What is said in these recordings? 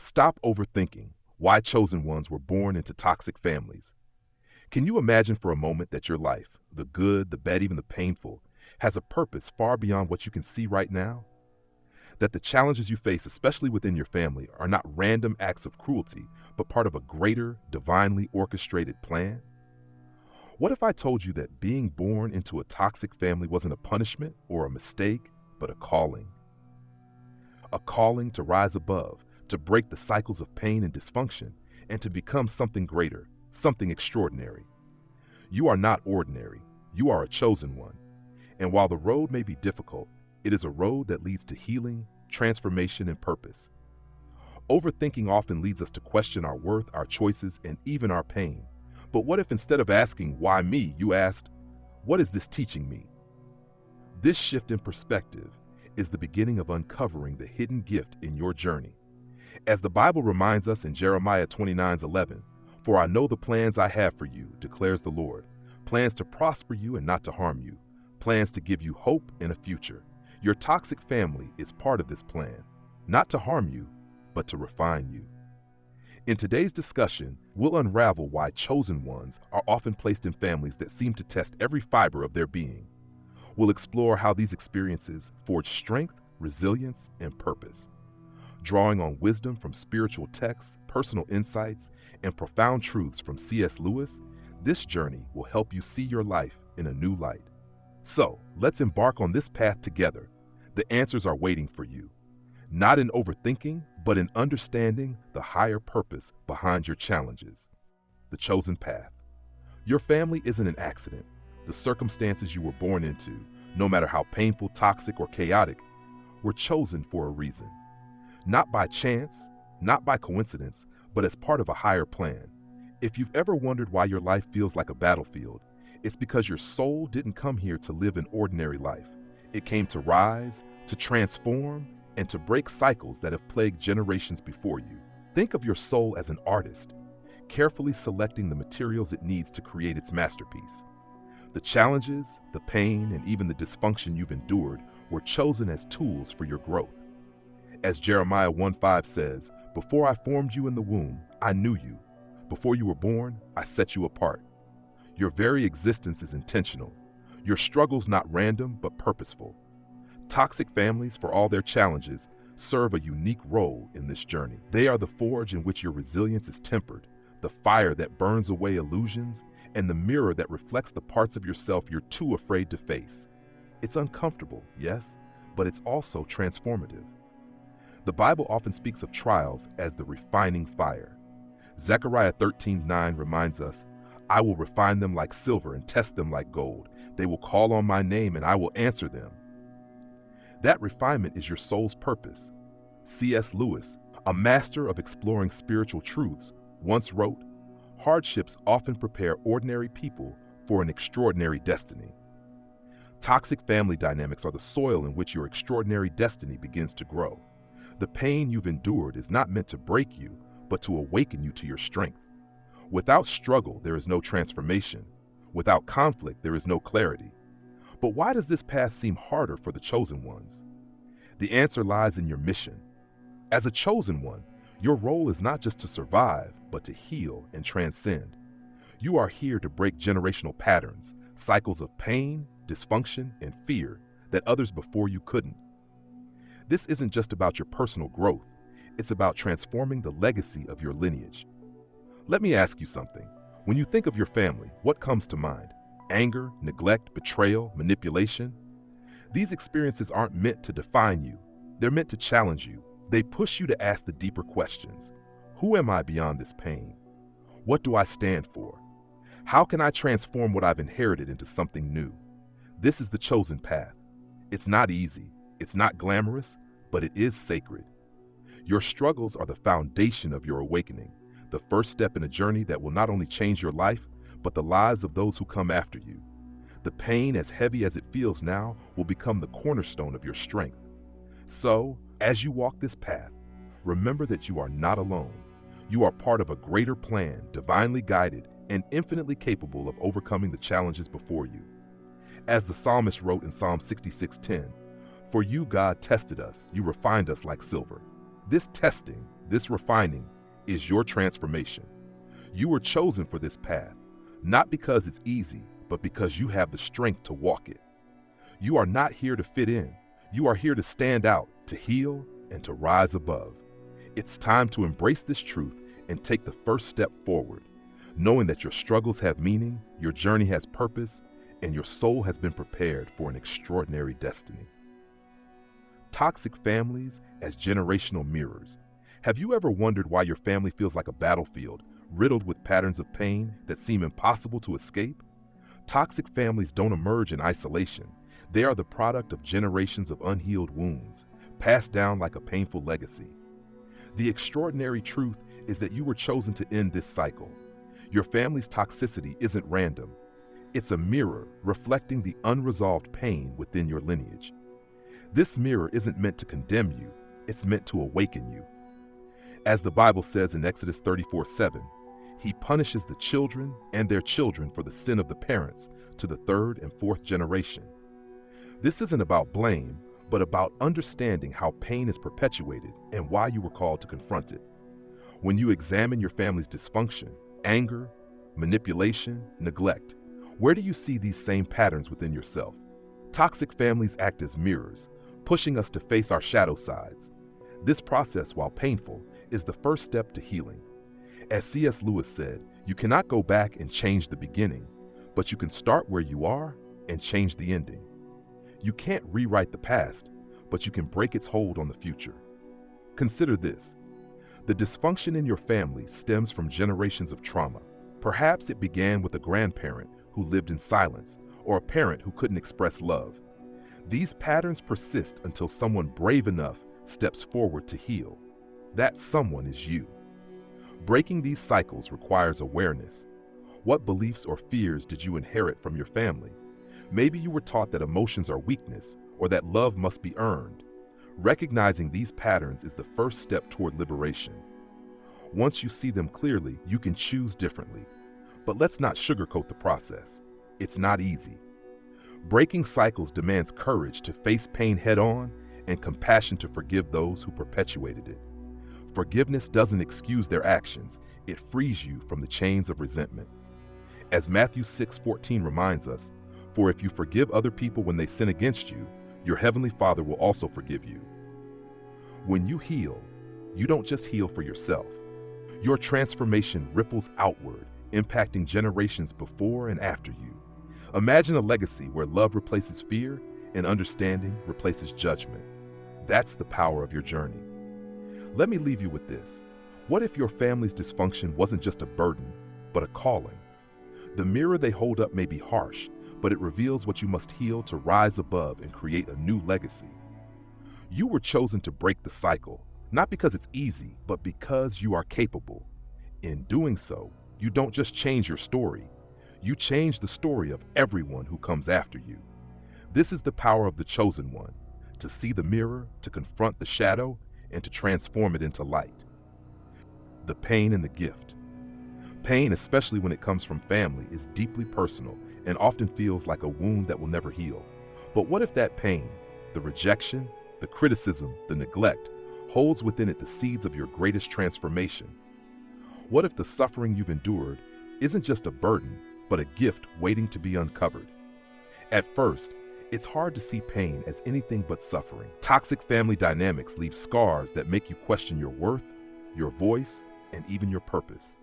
Stop overthinking why chosen ones were born into toxic families. Can you imagine for a moment that your life, the good, the bad, even the painful, has a purpose far beyond what you can see right now? That the challenges you face, especially within your family, are not random acts of cruelty, but part of a greater, divinely orchestrated plan? What if I told you that being born into a toxic family wasn't a punishment or a mistake, but a calling? A calling to rise above, to break the cycles of pain and dysfunction, and to become something greater, something extraordinary. You are not ordinary. You are a chosen one. And while the road may be difficult, it is a road that leads to healing, transformation, and purpose. Overthinking often leads us to question our worth, our choices, and even our pain. But what if instead of asking, why me, you asked, what is this teaching me? This shift in perspective is the beginning of uncovering the hidden gift in your journey. As the Bible reminds us in Jeremiah 29:11, "For I know the plans I have for you, declares the Lord, plans to prosper you and not to harm you, plans to give you hope and a future." Your toxic family is part of this plan, not to harm you, but to refine you. In today's discussion, we'll unravel why chosen ones are often placed in families that seem to test every fiber of their being. We'll explore how these experiences forge strength, resilience, and purpose. Drawing on wisdom from spiritual texts, personal insights, and profound truths from C.S. Lewis, this journey will help you see your life in a new light. So, let's embark on this path together. The answers are waiting for you. Not in overthinking, but in understanding the higher purpose behind your challenges. The chosen path. Your family isn't an accident. The circumstances you were born into, no matter how painful, toxic, or chaotic, were chosen for a reason. Not by chance, not by coincidence, but as part of a higher plan. If you've ever wondered why your life feels like a battlefield, it's because your soul didn't come here to live an ordinary life. It came to rise, to transform, and to break cycles that have plagued generations before you. Think of your soul as an artist, carefully selecting the materials it needs to create its masterpiece. The challenges, the pain, and even the dysfunction you've endured were chosen as tools for your growth. As Jeremiah 1:5 says, "Before I formed you in the womb, I knew you. Before you were born, I set you apart." Your very existence is intentional. Your struggles not random, but purposeful. Toxic families, for all their challenges, serve a unique role in this journey. They are the forge in which your resilience is tempered, the fire that burns away illusions, and the mirror that reflects the parts of yourself you're too afraid to face. It's uncomfortable, yes, but it's also transformative. The Bible often speaks of trials as the refining fire. Zechariah 13:9 reminds us, "I will refine them like silver and test them like gold. They will call on my name and I will answer them." That refinement is your soul's purpose. C.S. Lewis, a master of exploring spiritual truths, once wrote, "Hardships often prepare ordinary people for an extraordinary destiny." Toxic family dynamics are the soil in which your extraordinary destiny begins to grow. The pain you've endured is not meant to break you, but to awaken you to your strength. Without struggle, there is no transformation. Without conflict, there is no clarity. But why does this path seem harder for the chosen ones? The answer lies in your mission. As a chosen one, your role is not just to survive, but to heal and transcend. You are here to break generational patterns, cycles of pain, dysfunction, and fear that others before you couldn't. This isn't just about your personal growth. It's about transforming the legacy of your lineage. Let me ask you something. When you think of your family, what comes to mind? Anger, neglect, betrayal, manipulation? These experiences aren't meant to define you. They're meant to challenge you. They push you to ask the deeper questions. Who am I beyond this pain? What do I stand for? How can I transform what I've inherited into something new? This is the chosen path. It's not easy. It's not glamorous, but it is sacred. Your struggles are the foundation of your awakening, the first step in a journey that will not only change your life, but the lives of those who come after you. The pain, as heavy as it feels now, will become the cornerstone of your strength. So, as you walk this path, remember that you are not alone. You are part of a greater plan, divinely guided, and infinitely capable of overcoming the challenges before you. As the psalmist wrote in Psalm 66:10, "For you, God, tested us. You refined us like silver." This testing, This refining is your transformation. You were chosen for this path, not because it's easy, but because you have the strength to walk it. You are not here to fit in. You are here to stand out, to heal, and to rise above. It's time to embrace this truth and take the first step forward, knowing that your struggles have meaning, your journey has purpose, and your soul has been prepared for an extraordinary destiny. Toxic families as generational mirrors. Have you ever wondered why your family feels like a battlefield, riddled with patterns of pain that seem impossible to escape? Toxic families don't emerge in isolation. They are the product of generations of unhealed wounds, passed down like a painful legacy. The extraordinary truth is that you were chosen to end this cycle. Your family's toxicity isn't random. It's a mirror reflecting the unresolved pain within your lineage. This mirror isn't meant to condemn you, it's meant to awaken you. As the Bible says in Exodus 34:7, He punishes the children and their children for the sin of the parents to the third and fourth generation. This isn't about blame, but about understanding how pain is perpetuated and why you were called to confront it. When you examine your family's dysfunction, anger, manipulation, neglect, where do you see these same patterns within yourself? Toxic families act as mirrors, pushing us to face our shadow sides. This process, while painful, is the first step to healing. As C.S. Lewis said, you cannot go back and change the beginning, but you can start where you are and change the ending. You can't rewrite the past, but you can break its hold on the future. Consider this. The dysfunction in your family stems from generations of trauma. Perhaps it began with a grandparent who lived in silence, or a parent who couldn't express love. These patterns persist until someone brave enough steps forward to heal. That someone is you. Breaking these cycles requires awareness. What beliefs or fears did you inherit from your family? Maybe you were taught that emotions are weakness or that love must be earned. Recognizing these patterns is the first step toward liberation. Once you see them clearly, you can choose differently. But let's not sugarcoat the process. It's not easy. Breaking cycles demands courage to face pain head-on and compassion to forgive those who perpetuated it. Forgiveness doesn't excuse their actions, it frees you from the chains of resentment. As Matthew 6:14 reminds us, for if you forgive other people when they sin against you, your heavenly Father will also forgive you. When you heal, you don't just heal for yourself. Your transformation ripples outward, impacting generations before and after you. Imagine a legacy where love replaces fear and understanding replaces judgment. That's the power of your journey. Let me leave you with this. What if your family's dysfunction wasn't just a burden, but a calling? The mirror they hold up may be harsh, but it reveals what you must heal to rise above and create a new legacy. You were chosen to break the cycle, not because it's easy, but because you are capable. In doing so, you don't just change your story, you change the story of everyone who comes after you. This is the power of the chosen one, to see the mirror, to confront the shadow, and to transform it into light. The pain and the gift. Pain, especially when it comes from family, is deeply personal and often feels like a wound that will never heal. But what if that pain, the rejection, the criticism, the neglect, holds within it the seeds of your greatest transformation? What if the suffering you've endured isn't just a burden, but a gift waiting to be uncovered? At first, it's hard to see pain as anything but suffering. Toxic family dynamics leave scars that make you question your worth, your voice, and even your purpose.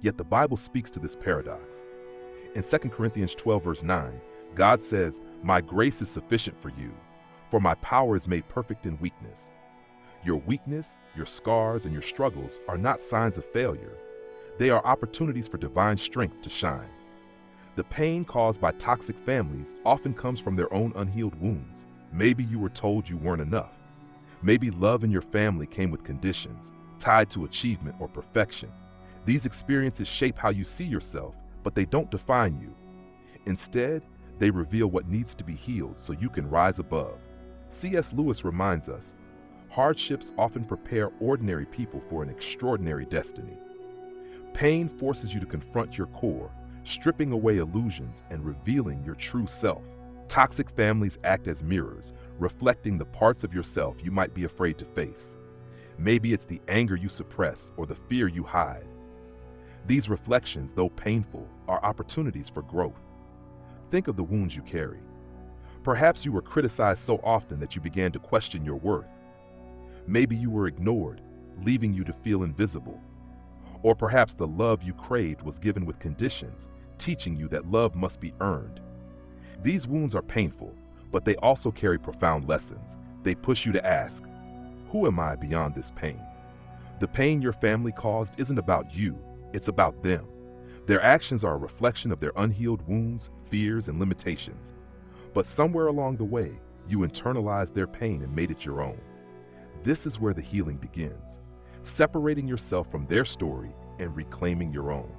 Yet the Bible speaks to this paradox. In 2 Corinthians 12 verse 9, God says, "My grace is sufficient for you, for my power is made perfect in weakness." Your weakness, your scars, and your struggles are not signs of failure. They are opportunities for divine strength to shine. The pain caused by toxic families often comes from their own unhealed wounds. Maybe you were told you weren't enough. Maybe love in your family came with conditions, tied to achievement or perfection. These experiences shape how you see yourself, but they don't define you. Instead, they reveal what needs to be healed so you can rise above. C.S. Lewis reminds us, hardships often prepare ordinary people for an extraordinary destiny. Pain forces you to confront your core, stripping away illusions and revealing your true self. Toxic families act as mirrors, reflecting the parts of yourself you might be afraid to face. Maybe it's the anger you suppress or the fear you hide. These reflections, though painful, are opportunities for growth. Think of the wounds you carry. Perhaps you were criticized so often that you began to question your worth. Maybe you were ignored, leaving you to feel invisible. Or perhaps the love you craved was given with conditions, teaching you that love must be earned. These wounds are painful, but they also carry profound lessons. They push you to ask, who am I beyond this pain? The pain your family caused isn't about you, it's about them. Their actions are a reflection of their unhealed wounds, fears, and limitations. But somewhere along the way, you internalized their pain and made it your own. This is where the healing begins, separating yourself from their story and reclaiming your own.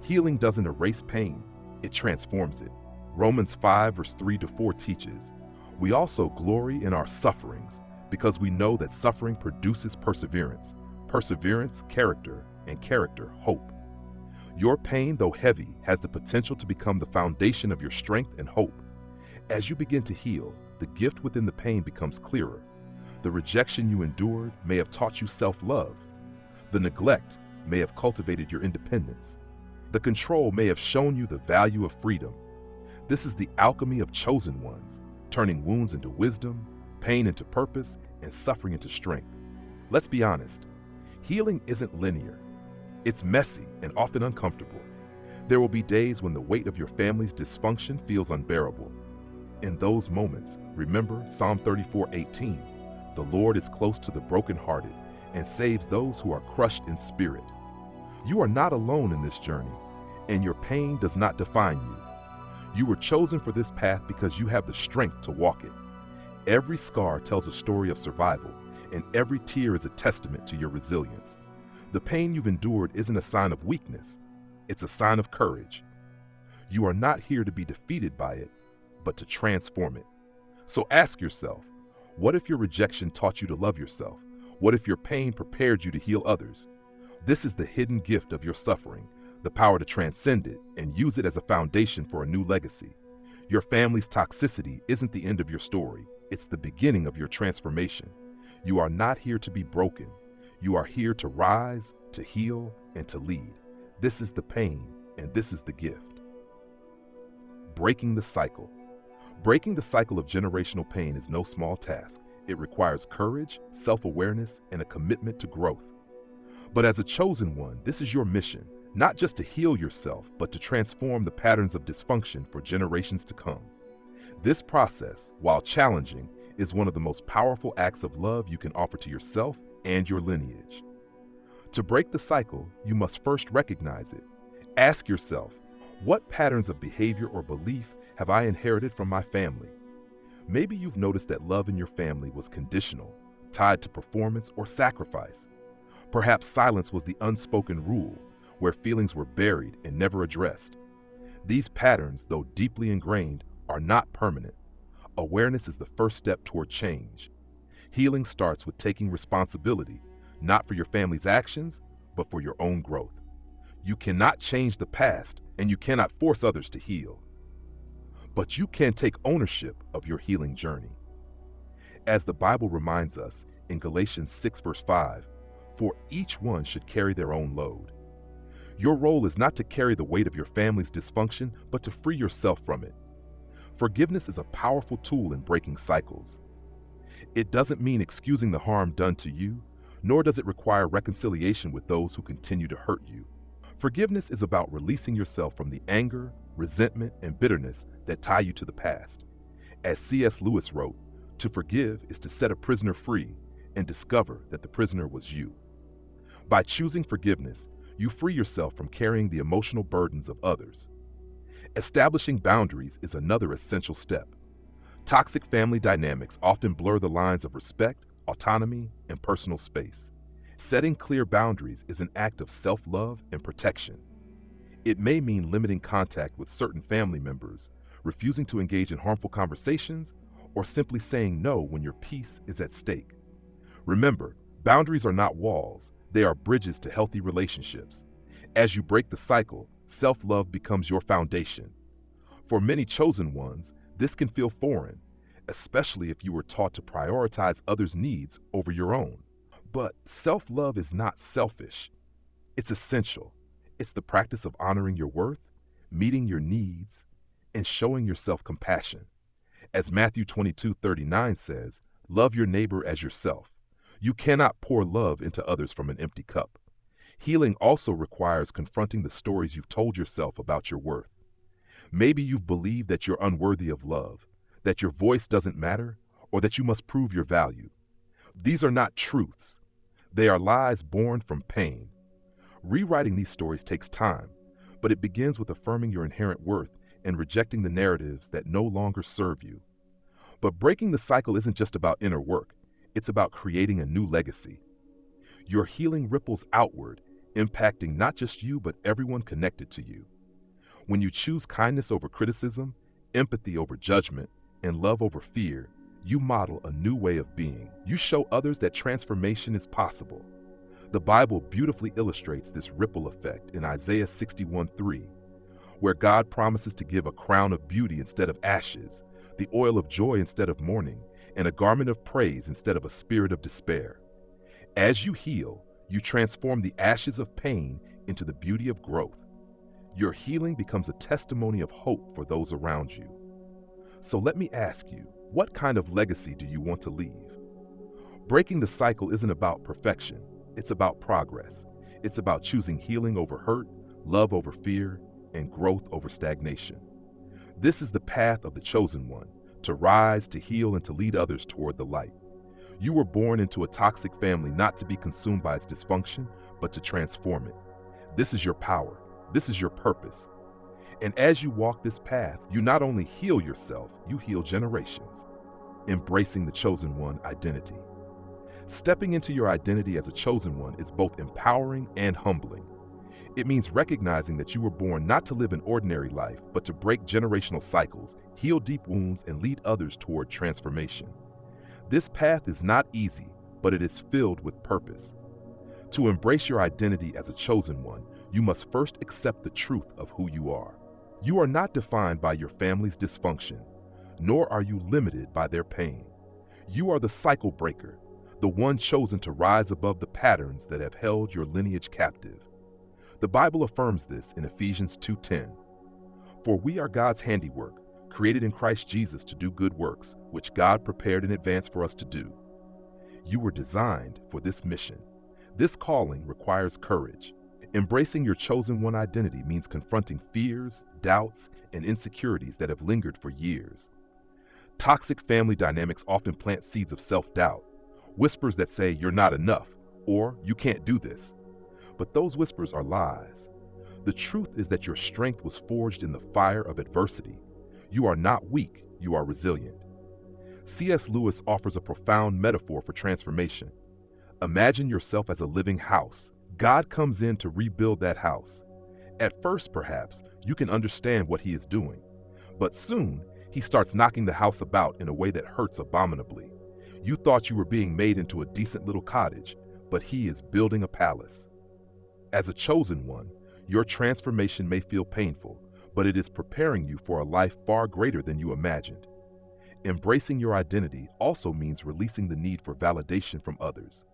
Healing doesn't erase pain, it transforms it. Romans 5 verse 3-4 teaches, we also glory in our sufferings because we know that suffering produces perseverance, perseverance, character, and character, hope. Your pain, though heavy, has the potential to become the foundation of your strength and hope. As you begin to heal, the gift within the pain becomes clearer. The rejection you endured may have taught you self-love. The neglect may have cultivated your independence. The control may have shown you the value of freedom. This is the alchemy of chosen ones, turning wounds into wisdom, pain into purpose, and suffering into strength. Let's be honest, healing isn't linear. It's messy and often uncomfortable. There will be days when the weight of your family's dysfunction feels unbearable. In those moments, remember Psalm 34:18, the Lord is close to the brokenhearted and saves those who are crushed in spirit. You are not alone in this journey, and your pain does not define you. You were chosen for this path because you have the strength to walk it. Every scar tells a story of survival, and every tear is a testament to your resilience. The pain you've endured isn't a sign of weakness, it's a sign of courage. You are not here to be defeated by it, but to transform it. So ask yourself, what if your rejection taught you to love yourself? What if your pain prepared you to heal others? This is the hidden gift of your suffering, the power to transcend it and use it as a foundation for a new legacy. Your family's toxicity isn't the end of your story, it's the beginning of your transformation. You are not here to be broken. You are here to rise, to heal, and to lead. This is the pain, and this is the gift. Breaking the cycle. Breaking the cycle of generational pain is no small task. It requires courage, self-awareness, and a commitment to growth. But as a chosen one, this is your mission, not just to heal yourself, but to transform the patterns of dysfunction for generations to come. This process, while challenging, is one of the most powerful acts of love you can offer to yourself and your lineage. To break the cycle, you must first recognize it. Ask yourself, what patterns of behavior or belief have I inherited from my family? Maybe you've noticed that love in your family was conditional, tied to performance or sacrifice. Perhaps silence was the unspoken rule, where feelings were buried and never addressed. These patterns, though deeply ingrained, are not permanent. Awareness is the first step toward change. Healing starts with taking responsibility, not for your family's actions, but for your own growth. You cannot change the past, and you cannot force others to heal. But you can take ownership of your healing journey. As the Bible reminds us in Galatians 6 verse 5, for each one should carry their own load. Your role is not to carry the weight of your family's dysfunction, but to free yourself from it. Forgiveness is a powerful tool in breaking cycles. It doesn't mean excusing the harm done to you, nor does it require reconciliation with those who continue to hurt you. Forgiveness is about releasing yourself from the anger, resentment, and bitterness that tie you to the past. As C.S. Lewis wrote, to forgive is to set a prisoner free and discover that the prisoner was you. By choosing forgiveness, you free yourself from carrying the emotional burdens of others. Establishing boundaries is another essential step. Toxic family dynamics often blur the lines of respect, autonomy, and personal space. Setting clear boundaries is an act of self-love and protection. It may mean limiting contact with certain family members, refusing to engage in harmful conversations, or simply saying no when your peace is at stake. Remember, boundaries are not walls, they are bridges to healthy relationships. As you break the cycle, self-love becomes your foundation. For many chosen ones, this can feel foreign, especially if you were taught to prioritize others' needs over your own. But self-love is not selfish. It's essential. It's the practice of honoring your worth, meeting your needs, and showing yourself compassion. As Matthew 22:39 says, love your neighbor as yourself. You cannot pour love into others from an empty cup. Healing also requires confronting the stories you've told yourself about your worth. Maybe you've believed that you're unworthy of love, that your voice doesn't matter, or that you must prove your value. These are not truths. They are lies born from pain. Rewriting these stories takes time, but it begins with affirming your inherent worth and rejecting the narratives that no longer serve you. But breaking the cycle isn't just about inner work, it's about creating a new legacy. Your healing ripples outward, impacting not just you, but everyone connected to you. When you choose kindness over criticism, empathy over judgment, and love over fear, you model a new way of being. You show others that transformation is possible. The Bible beautifully illustrates this ripple effect in Isaiah 61:3, where God promises to give a crown of beauty instead of ashes, the oil of joy instead of mourning, and a garment of praise instead of a spirit of despair. As you heal, you transform the ashes of pain into the beauty of growth. Your healing becomes a testimony of hope for those around you. So let me ask you, what kind of legacy do you want to leave? Breaking the cycle isn't about perfection, it's about progress. It's about choosing healing over hurt, love over fear, and growth over stagnation. This is the path of the chosen one, to rise, to heal, and to lead others toward the light. You were born into a toxic family not to be consumed by its dysfunction, but to transform it. This is your power. This is your purpose. And as you walk this path, you not only heal yourself, you heal generations. Embracing the chosen one identity. Stepping into your identity as a chosen one is both empowering and humbling. It means recognizing that you were born not to live an ordinary life, but to break generational cycles, heal deep wounds, and lead others toward transformation. This path is not easy, but it is filled with purpose. To embrace your identity as a chosen one, you must first accept the truth of who you are. You are not defined by your family's dysfunction, nor are you limited by their pain. You are the cycle breaker, the one chosen to rise above the patterns that have held your lineage captive. The Bible affirms this in Ephesians 2:10. For we are God's handiwork, created in Christ Jesus to do good works, which God prepared in advance for us to do. You were designed for this mission. This calling requires courage. Embracing your chosen one identity means confronting fears, doubts, and insecurities that have lingered for years. Toxic family dynamics often plant seeds of self-doubt, whispers that say you're not enough or you can't do this. But those whispers are lies. The truth is that your strength was forged in the fire of adversity. You are not weak, you are resilient. C.S. Lewis offers a profound metaphor for transformation. Imagine yourself as a living house. God comes in to rebuild that house. At first, perhaps, you can understand what he is doing. But soon, he starts knocking the house about in a way that hurts abominably. You thought you were being made into a decent little cottage, but he is building a palace. As a chosen one, your transformation may feel painful, but it is preparing you for a life far greater than you imagined. Embracing your identity also means releasing the need for validation from others.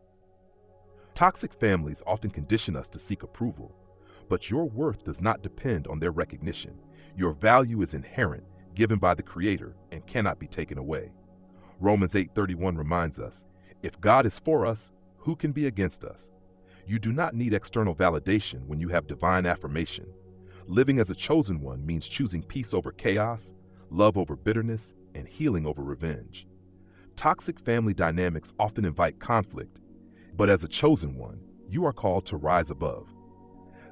Toxic families often condition us to seek approval, but your worth does not depend on their recognition. Your value is inherent, given by the Creator, and cannot be taken away. Romans 8:31 reminds us, if God is for us, who can be against us? You do not need external validation when you have divine affirmation. Living as a chosen one means choosing peace over chaos, love over bitterness, and healing over revenge. Toxic family dynamics often invite conflict, but as a chosen one, you are called to rise above.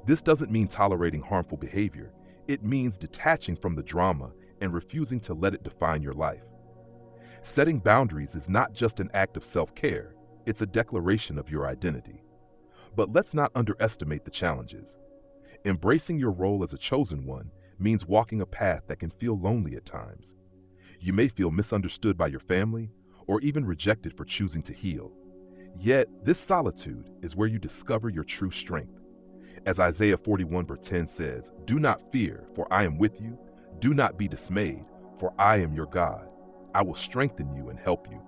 This doesn't mean tolerating harmful behavior. It means detaching from the drama and refusing to let it define your life. Setting boundaries is not just an act of self-care, it's a declaration of your identity. But let's not underestimate the challenges. Embracing your role as a chosen one means walking a path that can feel lonely at times. You may feel misunderstood by your family or even rejected for choosing to heal. Yet, this solitude is where you discover your true strength. As Isaiah 41:10 says, do not fear, for I am with you. Do not be dismayed, for I am your God. I will strengthen you and help you.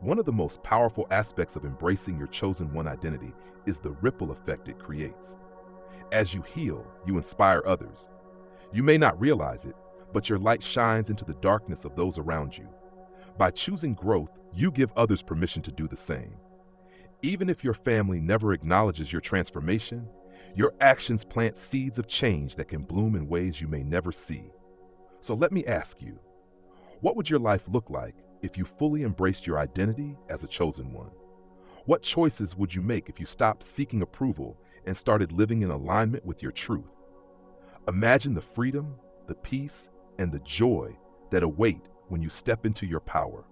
One of the most powerful aspects of embracing your chosen one identity is the ripple effect it creates. As you heal, you inspire others. You may not realize it, but your light shines into the darkness of those around you. By choosing growth, you give others permission to do the same. Even if your family never acknowledges your transformation, your actions plant seeds of change that can bloom in ways you may never see. So let me ask you, what would your life look like if you fully embraced your identity as a chosen one? What choices would you make if you stopped seeking approval and started living in alignment with your truth? Imagine the freedom, the peace, and the joy that await when you step into your power.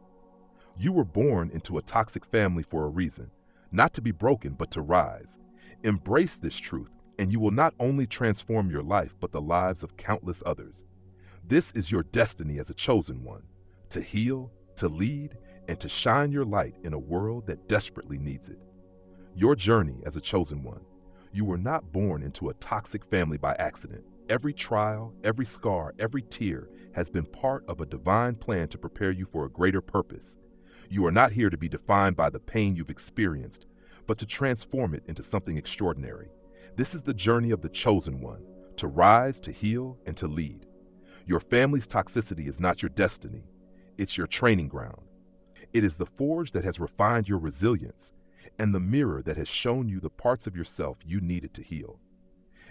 You were born into a toxic family for a reason, not to be broken, but to rise. Embrace this truth, and you will not only transform your life, but the lives of countless others. This is your destiny as a chosen one, to heal, to lead, and to shine your light in a world that desperately needs it. Your journey as a chosen one. You were not born into a toxic family by accident. Every trial, every scar, every tear has been part of a divine plan to prepare you for a greater purpose. You are not here to be defined by the pain you've experienced, but to transform it into something extraordinary. This is the journey of the chosen one, to rise, to heal, and to lead. Your family's toxicity is not your destiny. It's your training ground. It is the forge that has refined your resilience and the mirror that has shown you the parts of yourself you needed to heal.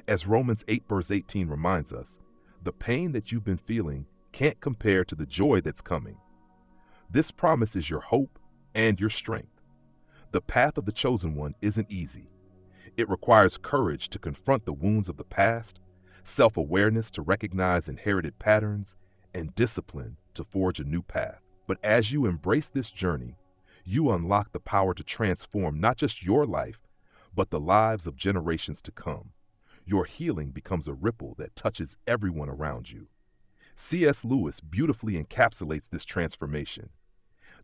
As Romans 8 verse 18 reminds us, the pain that you've been feeling can't compare to the joy that's coming. This promise is your hope and your strength. The path of the chosen one isn't easy. It requires courage to confront the wounds of the past, self-awareness to recognize inherited patterns, and discipline to forge a new path. But as you embrace this journey, you unlock the power to transform not just your life, but the lives of generations to come. Your healing becomes a ripple that touches everyone around you. C.S. Lewis beautifully encapsulates this transformation.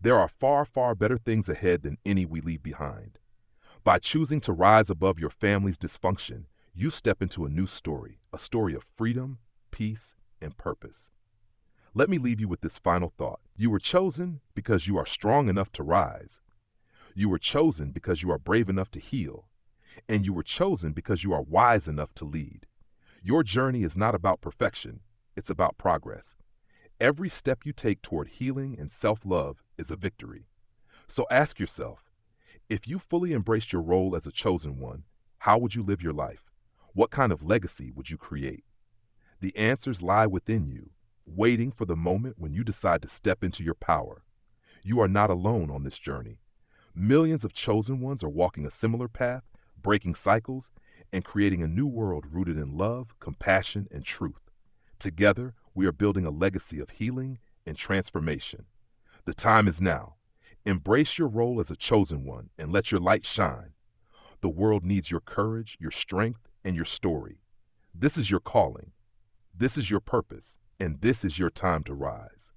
There are far, far better things ahead than any we leave behind. By choosing to rise above your family's dysfunction, you step into a new story, a story of freedom, peace, and purpose. Let me leave you with this final thought. You were chosen because you are strong enough to rise. You were chosen because you are brave enough to heal. And you were chosen because you are wise enough to lead. Your journey is not about perfection, it's about progress. Every step you take toward healing and self-love is a victory. So ask yourself, if you fully embraced your role as a chosen one, how would you live your life? What kind of legacy would you create? The answers lie within you, waiting for the moment when you decide to step into your power. You are not alone on this journey. Millions of chosen ones are walking a similar path, breaking cycles, and creating a new world rooted in love, compassion, and truth. Together, we are building a legacy of healing and transformation. The time is now. Embrace your role as a chosen one and let your light shine. The world needs your courage, your strength, and your story. This is your calling. This is your purpose, and this is your time to rise.